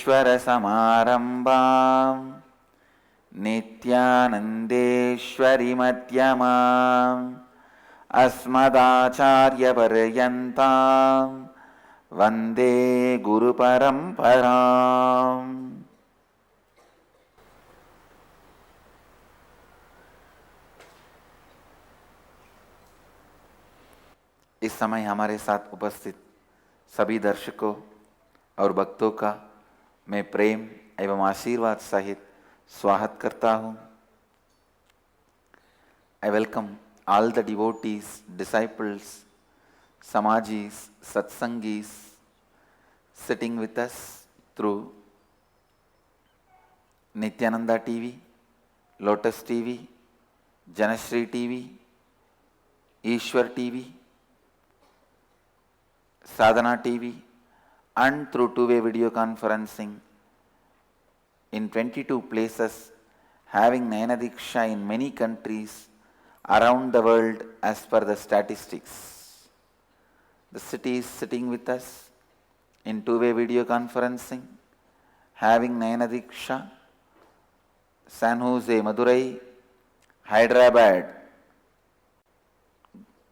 Nithyanandeshwara Nithyanandeshwari madhyamam asmadacharya paryantam vande guru paramparam. इस समय हमारे साथ उपस्थित सभी दर्शकों और भक्तों का मैं प्रेम एवं आशीर्वाद सहित स्वागत करता हूँ. I welcome all the devotees, disciples, samajis, satsangis sitting with us through Nithyananda TV, Lotus TV, Janashri TV, Ishwar TV, Sadhana TV, and through two-way video conferencing in 22 places, having Nyanadiksha in many countries around the world as per the statistics. The city is sitting with us in two-way video conferencing, having Nyanadiksha, San Jose, Madurai, Hyderabad,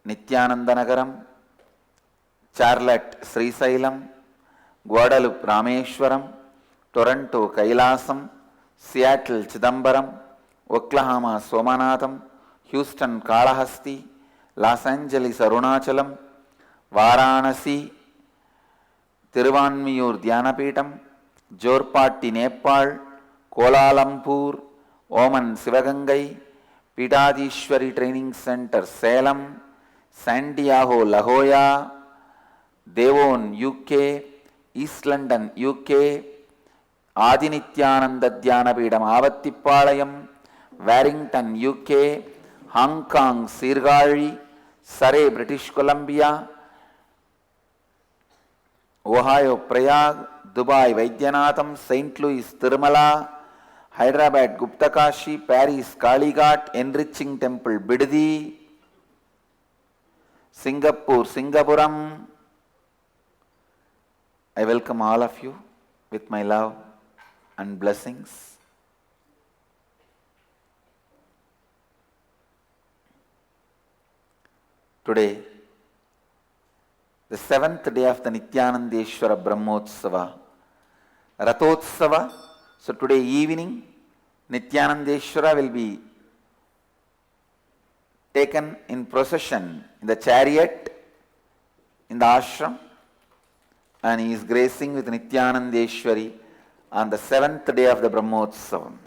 Nithyananda Nagaram, Charlotte, Srisailam, Guadalupe, Rameshwaram, Toronto, Kailasam, Seattle, Chidambaram, Oklahoma, Somanatham, Houston, Kalahasti, Los Angeles, Arunachalam, Varanasi, Tiruvanmiyur, Dhyanapitham, Jorpatti, Nepal, Kuala Lumpur, Oman, Sivagangai, Pitadishwari Training Center, Salem, San Diego, La Jolla, Devon, UK, East London, UK, Adi Nithyananda Dhyanapitham, Avattipalayam, Warrington, UK, Hong Kong, Sirgali, Surrey, British Columbia, Ohio, Prayag, Dubai, Vaidyanatham, St. Louis, Tirumala, Hyderabad, Guptakashi, Paris, Kalighat, Enriching Temple, Bidadi, Singapore, Singapuram. I welcome all of you with my love and blessings. Today, the 7th day of the Nithyanandeshwara Brahmotsava, Rathotsava. So today evening, Nithyanandeshwara will be taken in procession in the chariot in the ashram, and he is gracing with Nithyanandeshwari on the 7th day of the Brahmotsavam.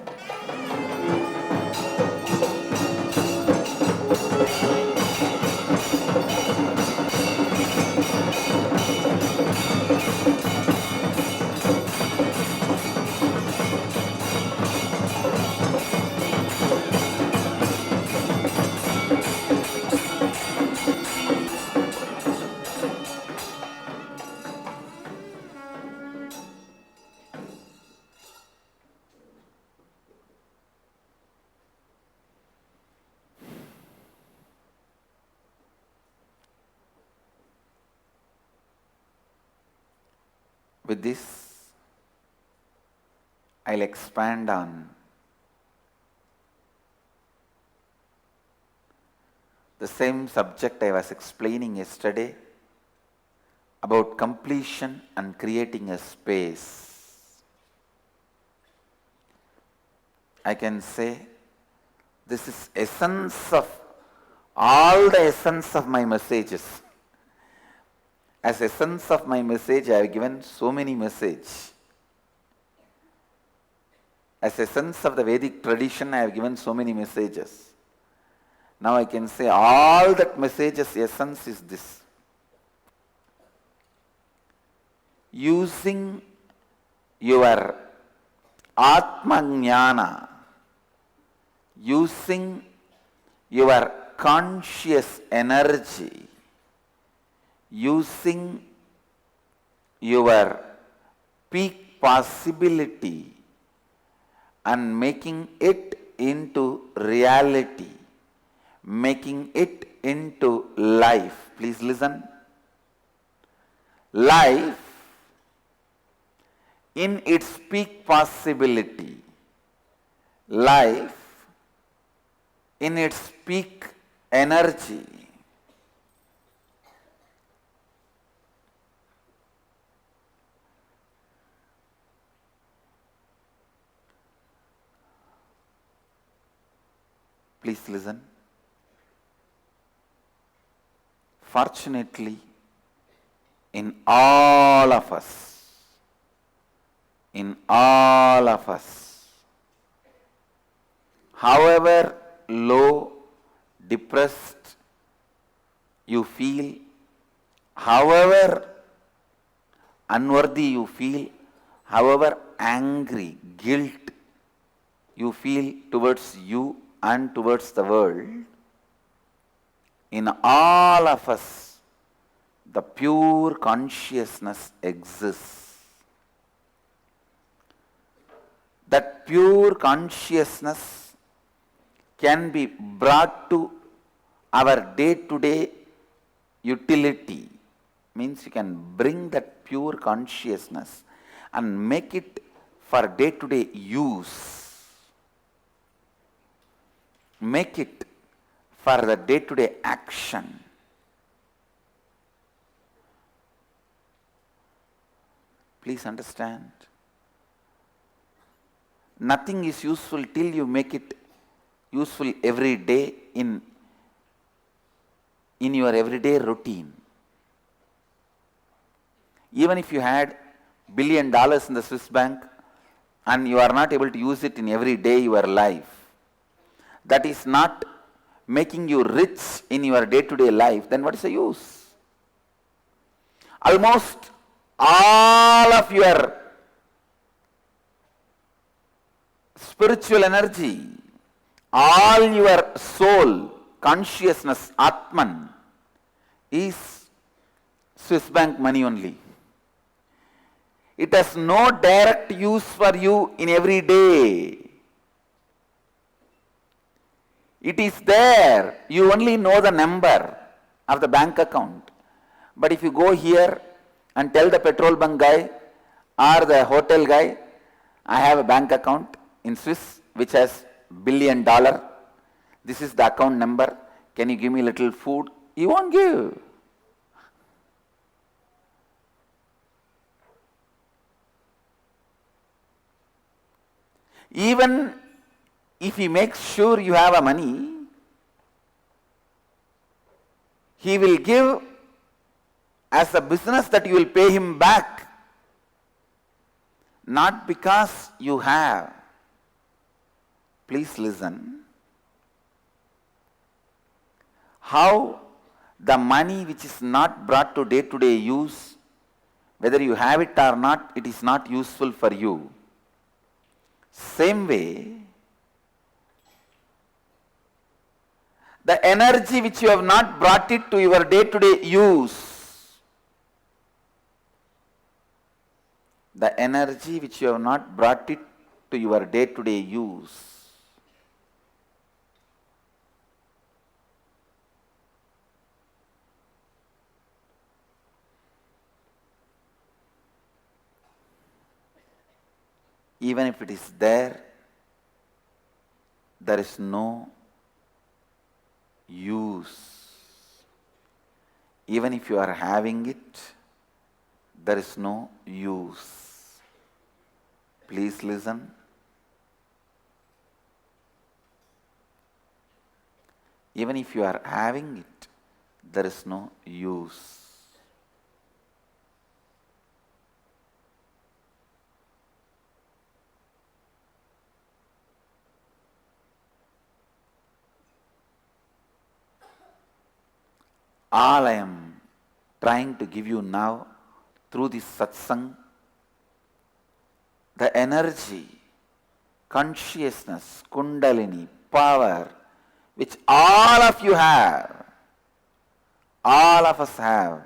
With this, I'll expand on the same subject I was explaining yesterday about completion and creating a space. I can say this is essence of all the essence of my messages. As essence of my message, I have given so many messages. As essence of the Vedic tradition, I have given so many messages. Now I can say all that messages essence is this. Using your Atma Jnana, using your conscious energy, using your peak possibility and making it into reality, making it into life. Please listen. Life in its peak possibility, life in its peak energy. Please listen. Fortunately, in all of us, however low, depressed you feel, however unworthy you feel, however angry, guilt you feel towards you and towards the world, in all of us, the pure consciousness exists. That pure consciousness can be brought to our day-to-day utility. Means you can bring that pure consciousness and make it for day-to-day use. Make it for the day-to-day action. Please understand. Nothing is useful till you make it useful every day in your everyday routine. Even if you had $1 billion in the Swiss bank and you are not able to use it in every day your life, that is not making you rich in your day-to-day life, then what is the use? Almost all of your spiritual energy, all your soul, consciousness, Atman, is Swiss bank money only. It has no direct use for you in every day. It is there. You only know the number of the bank account. But if you go here and tell the petrol bunk guy or the hotel guy, I have a bank account in Swiss which has $1 billion. This is the account number. Can you give me a little food? He won't give. Even if he makes sure you have a money, he will give as a business that you will pay him back, not because you have. Please listen. How the money which is not brought to day-to-day use, whether you have it or not, it is not useful for you. Same way, the energy which you have not brought it to your day-to-day use, the energy which you have not brought it to your day-to-day use, even if it is there, there is no use. Even if you are having it, there is no use. Please listen. Even if you are having it, there is no use. All I am trying to give you now through this satsang, the energy, consciousness, kundalini, power, which all of you have, all of us have,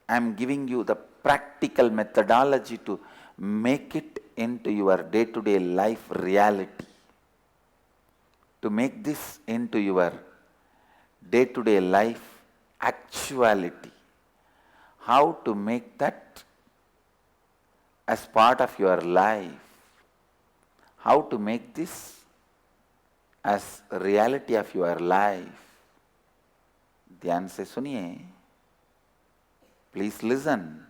I am giving you the practical methodology to make it into your day-to-day life reality. To make this into your day-to-day life actuality. How to make that as part of your life. How to make this as a reality of your life? ध्यान से सुनिए. Please listen.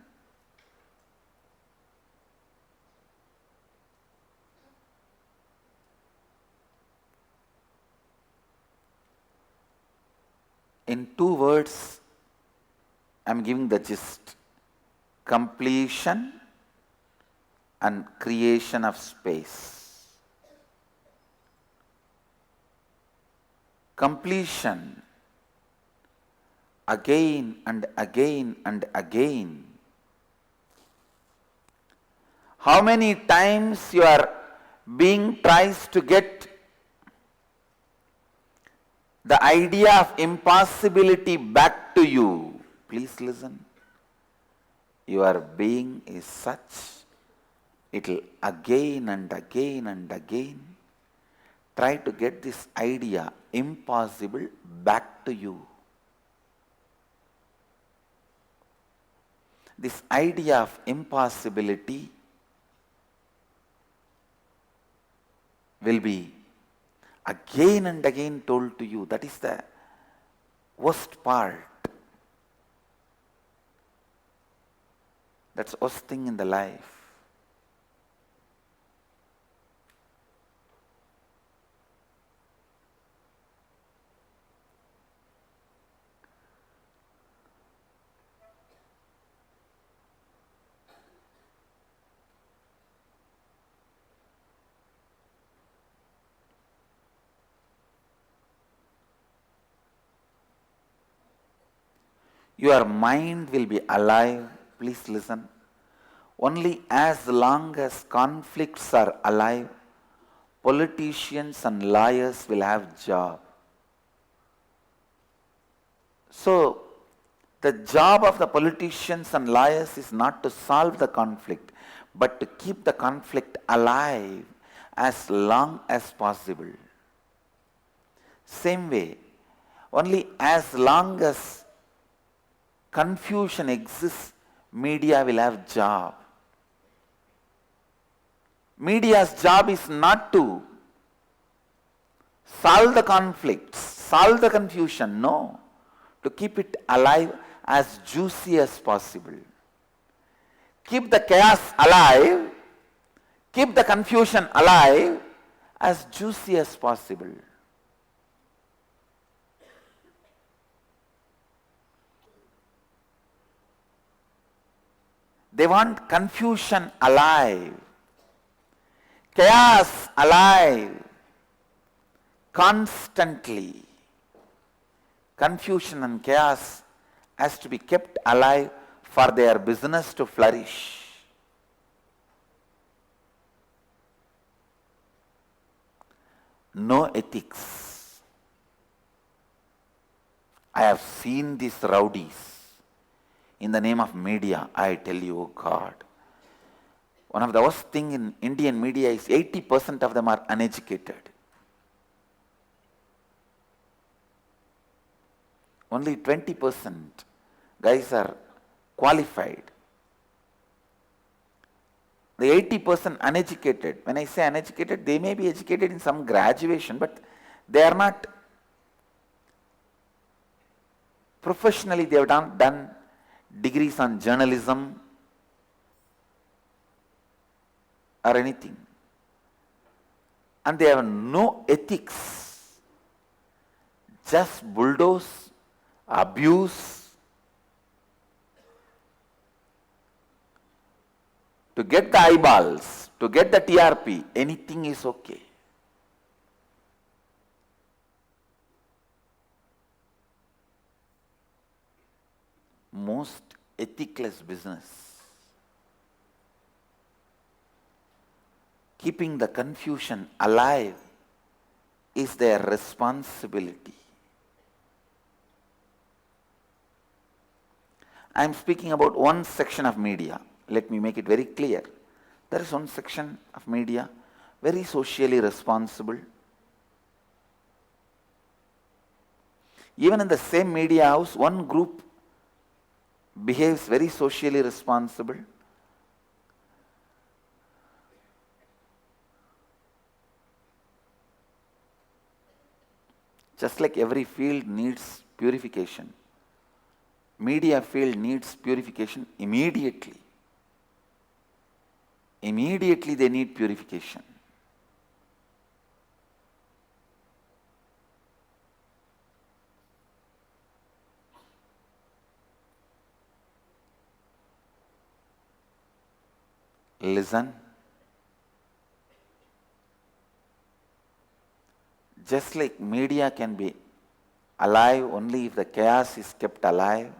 In 2 words, I am giving the gist. Completion and creation of space. Completion. Again and again and again. How many times your being tries to get the idea of impossibility back to you? Please listen. Your being is such, it will again and again and again try to get this idea, impossible, back to you. This idea of impossibility will be again and again told to you. That is the worst part. That's the worst thing in the life. Your mind will be alive, please listen, only as long as conflicts are alive, politicians and lawyers will have job. So, the job of the politicians and lawyers is not to solve the conflict, but to keep the conflict alive as long as possible. Same way, only as long as confusion exists, media will have job. Media's job is not to solve the conflicts, solve the confusion, no. To keep it alive as juicy as possible. Keep the chaos alive, keep the confusion alive as juicy as possible. They want confusion alive, chaos alive, constantly. Confusion and chaos has to be kept alive for their business to flourish. No ethics. I have seen these rowdies. In the name of media, I tell you, oh God, one of the worst things in Indian media is 80% of them are uneducated. Only 20% guys are qualified. The 80% uneducated, when I say uneducated, they may be educated in some graduation, but they are not professionally, they have done degrees on journalism or anything. And they have no ethics. Just bulldoze, abuse, to get the eyeballs, to get the TRP, anything is okay. Most ethicless business. Keeping the confusion alive is their responsibility. I am speaking about one section of media. Let me make it very clear. There is one section of media very socially responsible. Even in the same media house, one group behaves very socially responsible. Just like every field needs purification, media field needs purification immediately. Immediately they need purification. Listen. Just like media can be alive only if the chaos is kept alive,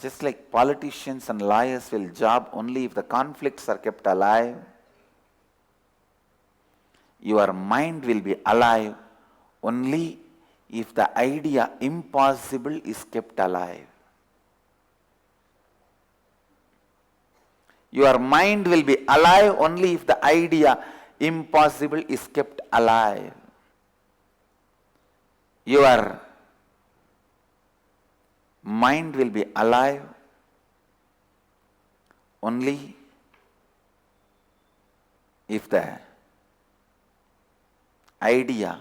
just like politicians and lawyers will job only if the conflicts are kept alive, your mind will be alive only if the idea impossible is kept alive. Your mind will be alive only if the idea impossible is kept alive. Your mind will be alive only if the idea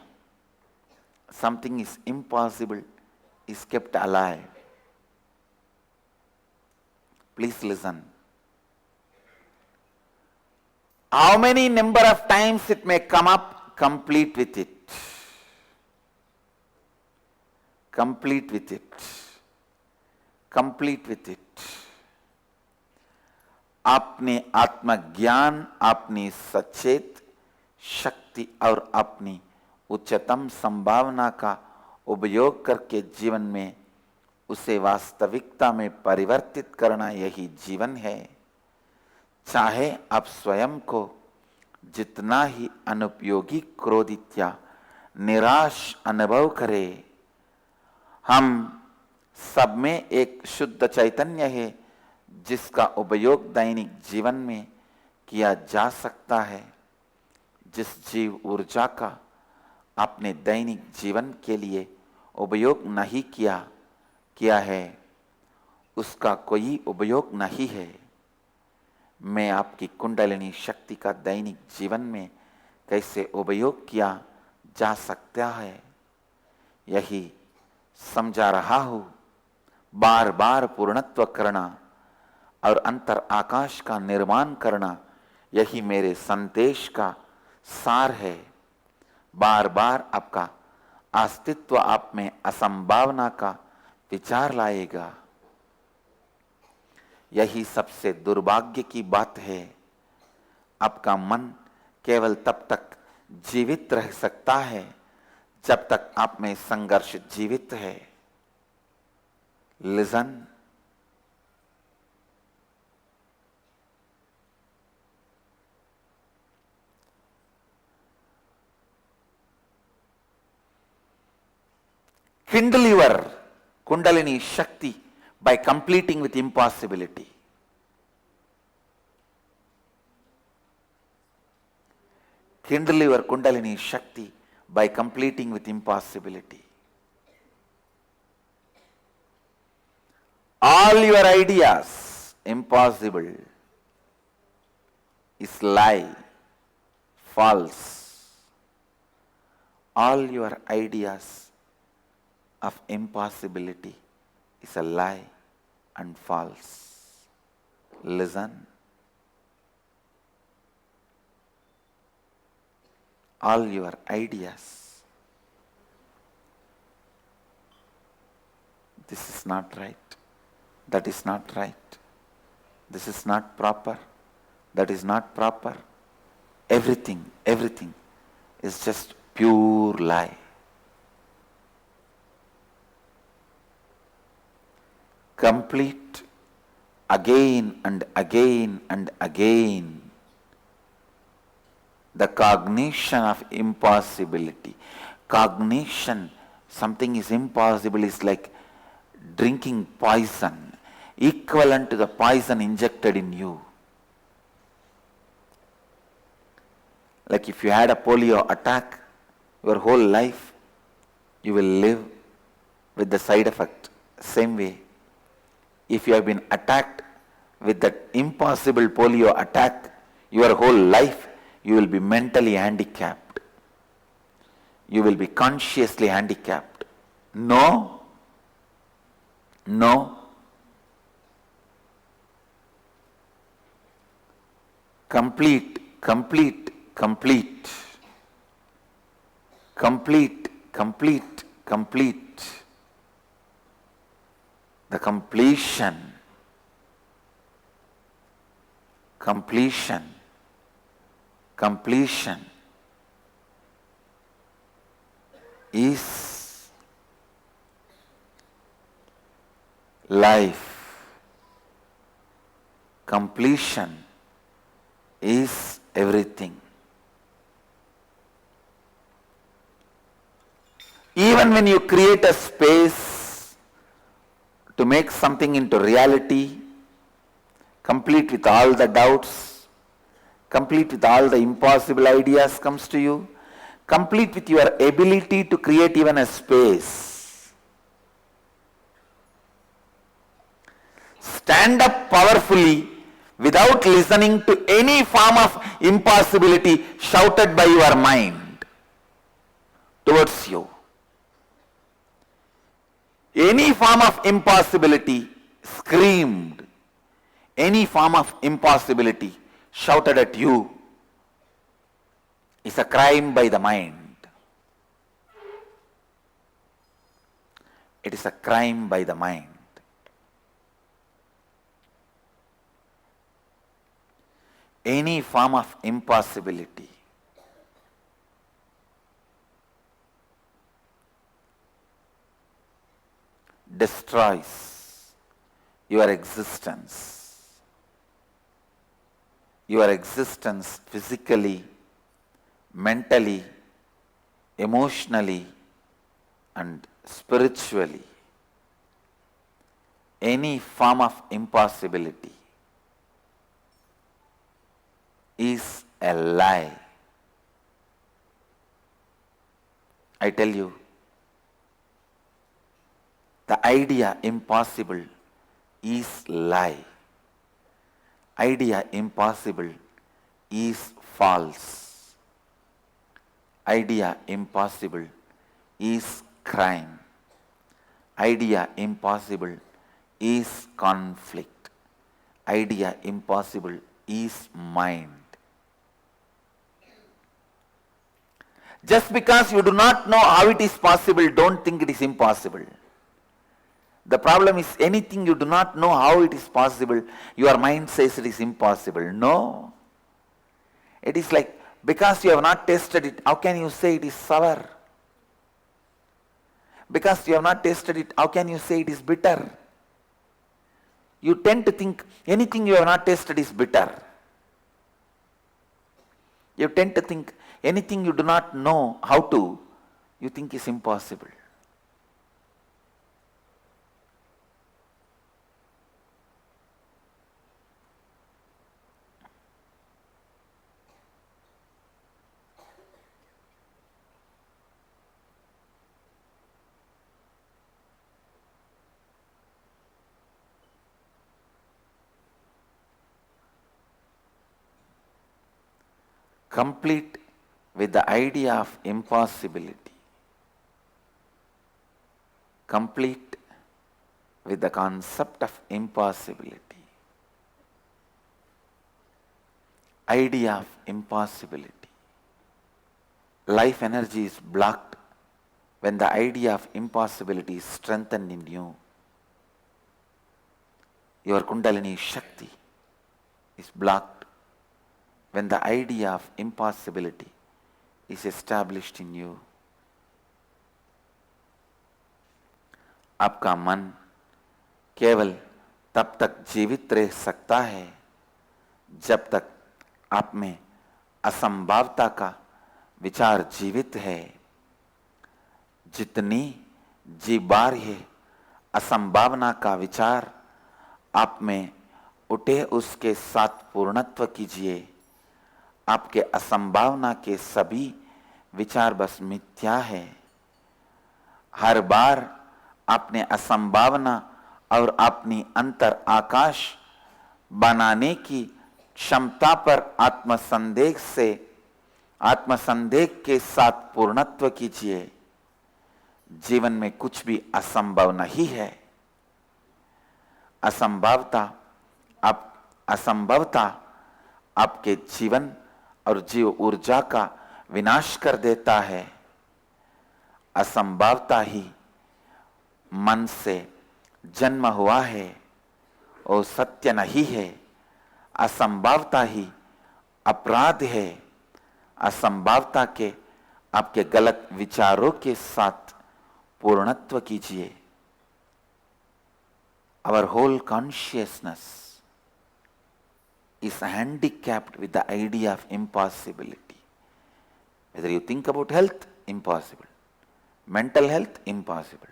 something is impossible is kept alive. Please listen. How many number of times it may come up, complete with it. Complete with it. Complete with it. अपने आत्मज्ञान, अपनी सचेत शक्ति और अपनी उच्चतम संभावना का उपयोग करके जीवन में उसे वास्तविकता में परिवर्तित करना यही जीवन है। चाहे आप स्वयं को जितना ही अनुपयोगी, क्रोधित या निराश अनुभव करें, हम सब में एक शुद्ध चैतन्य है जिसका उपयोग दैनिक जीवन में किया जा सकता है। जिस जीव ऊर्जा का अपने दैनिक जीवन के लिए उपयोग नहीं किया है, उसका कोई उपयोग नहीं है। मैं आपकी कुंडलिनी शक्ति का दैनिक जीवन में कैसे उपयोग किया जा सकता है, यही समझा रहा हूं। बार बार पूर्णत्व करना और अंतर आकाश का निर्माण करना, यही मेरे संदेश का सार है। बार बार आपका अस्तित्व आप में असंभावना का विचार लाएगा। यही सबसे दुर्भाग्य की बात है। आपका मन केवल तब तक जीवित रह सकता है जब तक आप में संघर्ष जीवित है। Listen. Kindle your kundalini shakti by completing with impossibility. Kindle your kundalini shakti by completing with impossibility. All your ideas impossible is lie, false. All your ideas of impossibility is a lie and false. Listen. All your ideas. This is not right. That is not right. This is not proper. That is not proper. Everything is just pure lie. Complete again and again and again the cognition of impossibility. Cognition, something is impossible, is like drinking poison, equivalent to the poison injected in you. Like if you had a polio attack, your whole life you will live with the side effect. Same way, if you have been attacked with that impossible polio attack, your whole life you will be mentally handicapped. you will be consciously handicapped. No, no. Complete, complete, complete. Complete, complete, complete. The completion, completion, completion is life. Completion is everything. Even when you create a space to make something into reality, complete with all the doubts, complete with all the impossible ideas comes to you, complete with your ability to create even a space. Stand up powerfully without listening to any form of impossibility shouted by your mind towards you. Any form of impossibility screamed, any form of impossibility shouted at you is a crime by the mind. It is a crime by the mind. Any form of impossibility destroys your existence. Your existence physically, mentally, emotionally, and spiritually. Any form of impossibility is a lie. I tell you, the idea impossible is lie. Idea impossible is false. Idea impossible is crime. Idea impossible is conflict. Idea impossible is mind. Just because you do not know how it is possible, don't think it is impossible. The problem is anything you do not know how it is possible, your mind says it is impossible. No. It is like, because you have not tasted it, how can you say it is sour? Because you have not tasted it, how can you say it is bitter? You tend to think anything you have not tasted is bitter. You tend to think anything you do not know how to, you think is impossible. Complete with the idea of impossibility. Complete with the concept of impossibility. Idea of impossibility. Life energy is blocked when the idea of impossibility is strengthened in you. Your kundalini shakti is blocked when the idea of impossibility is established in you. आपका मन केवल तब तक जीवित रह सकता है जब तक आप में असंभावता का विचार जीवित है. जितनी जी बार ये असंभावना का विचार आप में उठे उसके साथ पूर्णत्व कीजिए. आपके असंभावना के सभी विचार बस मिथ्या है. हर बार आपने असंभावना और अपनी अंतर आकाश बनाने की क्षमता पर आत्मसंदेह से आत्मसंदेह के साथ पूर्णत्व कीजिए। जीवन में कुछ भी असंभव नहीं है। असंभवता आपके जीवन और जीव ऊर्जा का विनाश कर देता है। असंभवता ही मन से जन्म हुआ है और सत्य नहीं है। असंभवता ही अपराध है। असंभवता के आपके गलत विचारों के साथ पूर्णत्व कीजिए। Our whole consciousness is handicapped with the idea of impossibility. Whether you think about health, impossible. Mental health, impossible.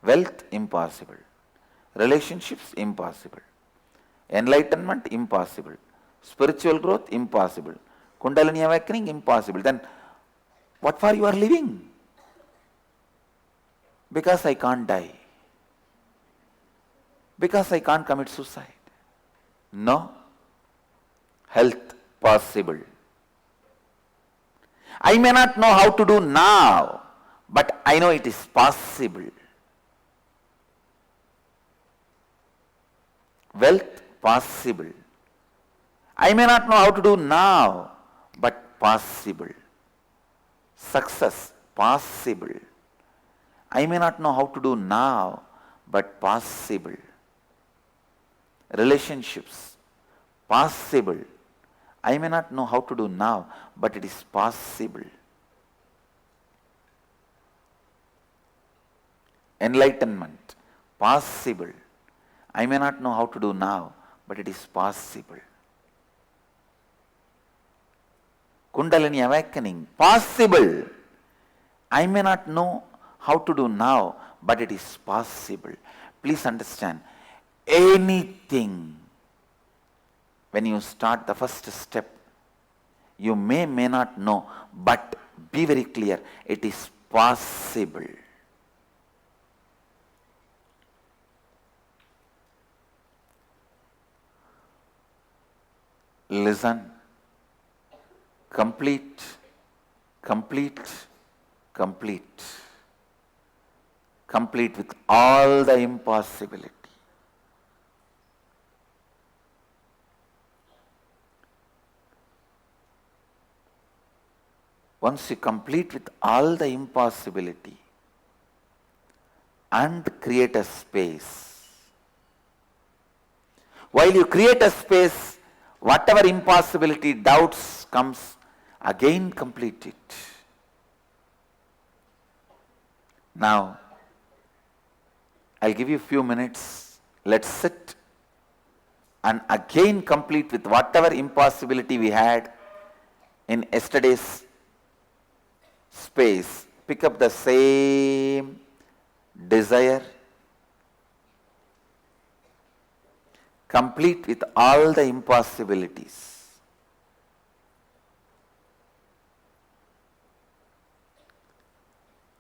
Wealth, impossible. Relationships, impossible. Enlightenment, impossible. Spiritual growth, impossible. Kundalini awakening, impossible. Then what for you are living? Because I can't die. Because I can't commit suicide. No. Health, possible. I may not know how to do now, but I know it is possible. Wealth, possible. I may not know how to do now, but possible. Success, possible. I may not know how to do now, but possible. Relationships, possible. I may not know how to do now, but it is possible. Enlightenment, possible. I may not know how to do now, but it is possible. Kundalini awakening, possible. I may not know how to do now, but it is possible. Please understand, anything, when you start the first step, you may not know, but be very clear, it is possible. Listen, complete, complete, complete. Complete with all the impossibility. Once you complete with all the impossibility and create a space, while you create a space, whatever impossibility, doubts comes, again complete it. Now, I'll give you a few minutes. Let's sit and again complete with whatever impossibility we had in yesterday's space. Pick up the same desire. Complete with all the impossibilities.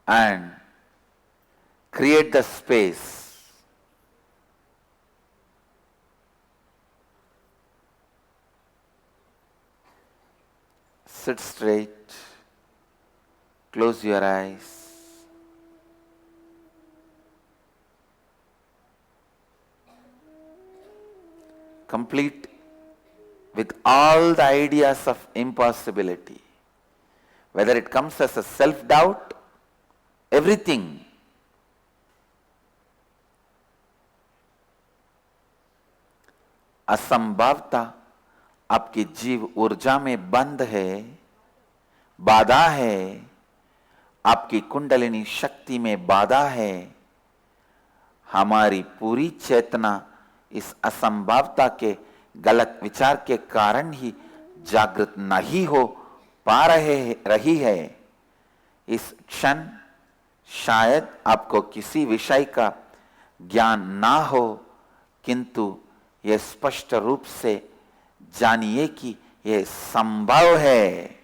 And create the space. Sit straight. Close your eyes. Complete with all the ideas of impossibility. Whether it comes as a self-doubt, everything. असंभवता आपकी जीव ऊर्जा में बंद है, बाधा है, आपकी कुंडलिनी शक्ति में बाधा है। हमारी पूरी चेतना इस असंभवता के गलत विचार के कारण ही जागृत नहीं हो पा रही है। इस क्षण शायद आपको किसी विषय का ज्ञान ना हो, किंतु यह स्पष्ट रूप से जानिए कि यह संभव है।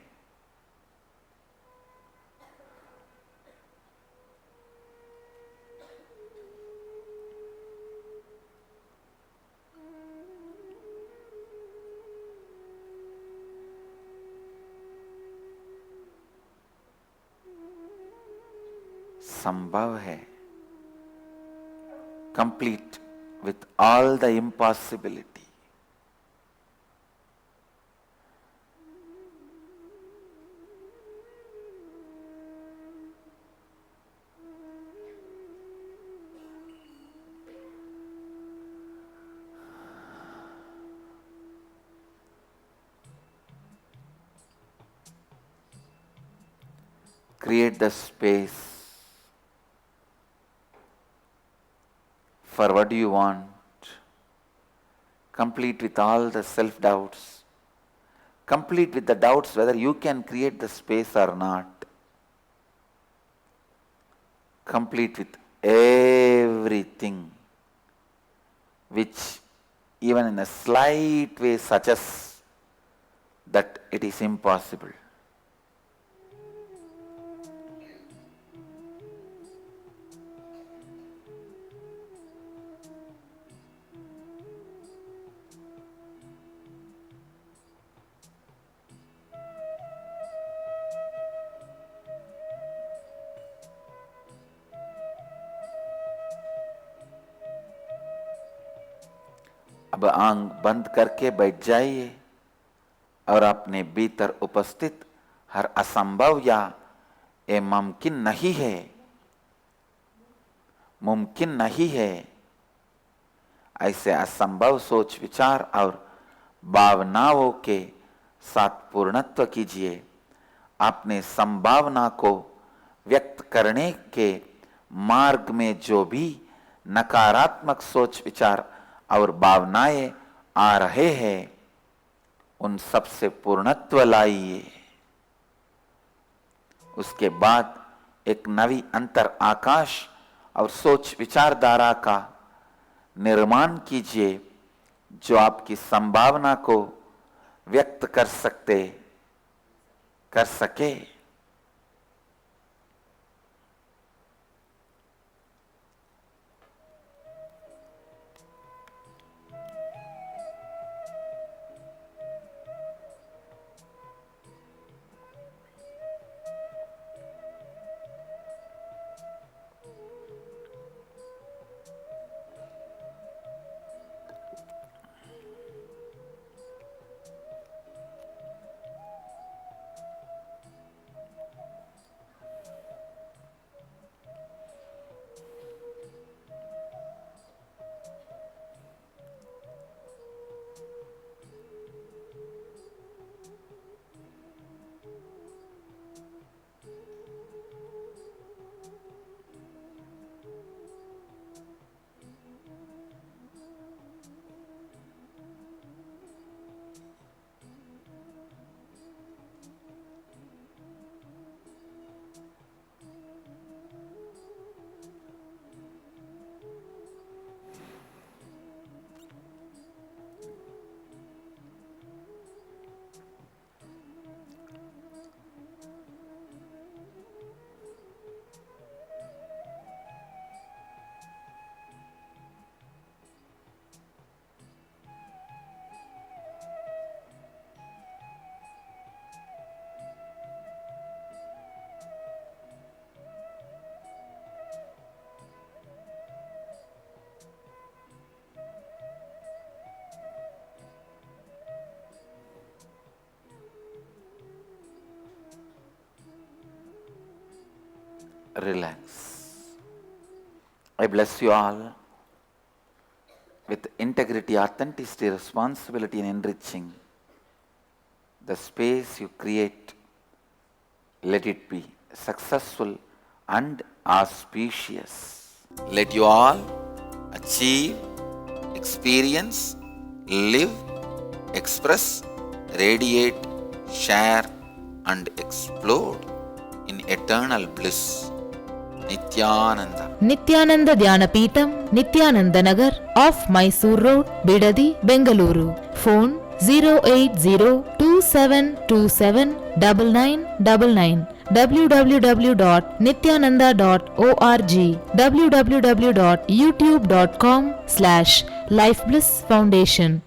असंभव है, complete with all the impossibility. Create the space for what you want, complete with all the self-doubts, complete with the doubts whether you can create the space or not, complete with everything which even in a slight way suggests that it is impossible. अब आंख बंद करके बैठ जाइए और अपने भीतर उपस्थित हर असंभव या ये मुमकिन नहीं है, मुमकिन नहीं है, ऐसे असंभव सोच विचार और भावनाओं के साथ पूर्णत्व कीजिए। अपने संभावना को व्यक्त करने के मार्ग में जो भी नकारात्मक सोच विचार और भावनाएं आ रहे हैं, उन सब से पूर्णत्व लाइए। उसके बाद एक नवी अंतर आकाश और सोच विचारधारा का निर्माण कीजिए जो आपकी संभावना को व्यक्त कर सके। Relax. I bless you all with integrity, authenticity, responsibility in enriching the space you create. Let it be successful and auspicious. Let you all achieve, experience, live, express, radiate, share and explode in eternal bliss. Nithyananda. Nithyananda Dhyanapitham, Nithyananda Nagar, off Mysore Road, Bidadi, Bengaluru. Phone 08027279999. www.nithyananda.org. www.youtube.com/Life Bliss Foundation.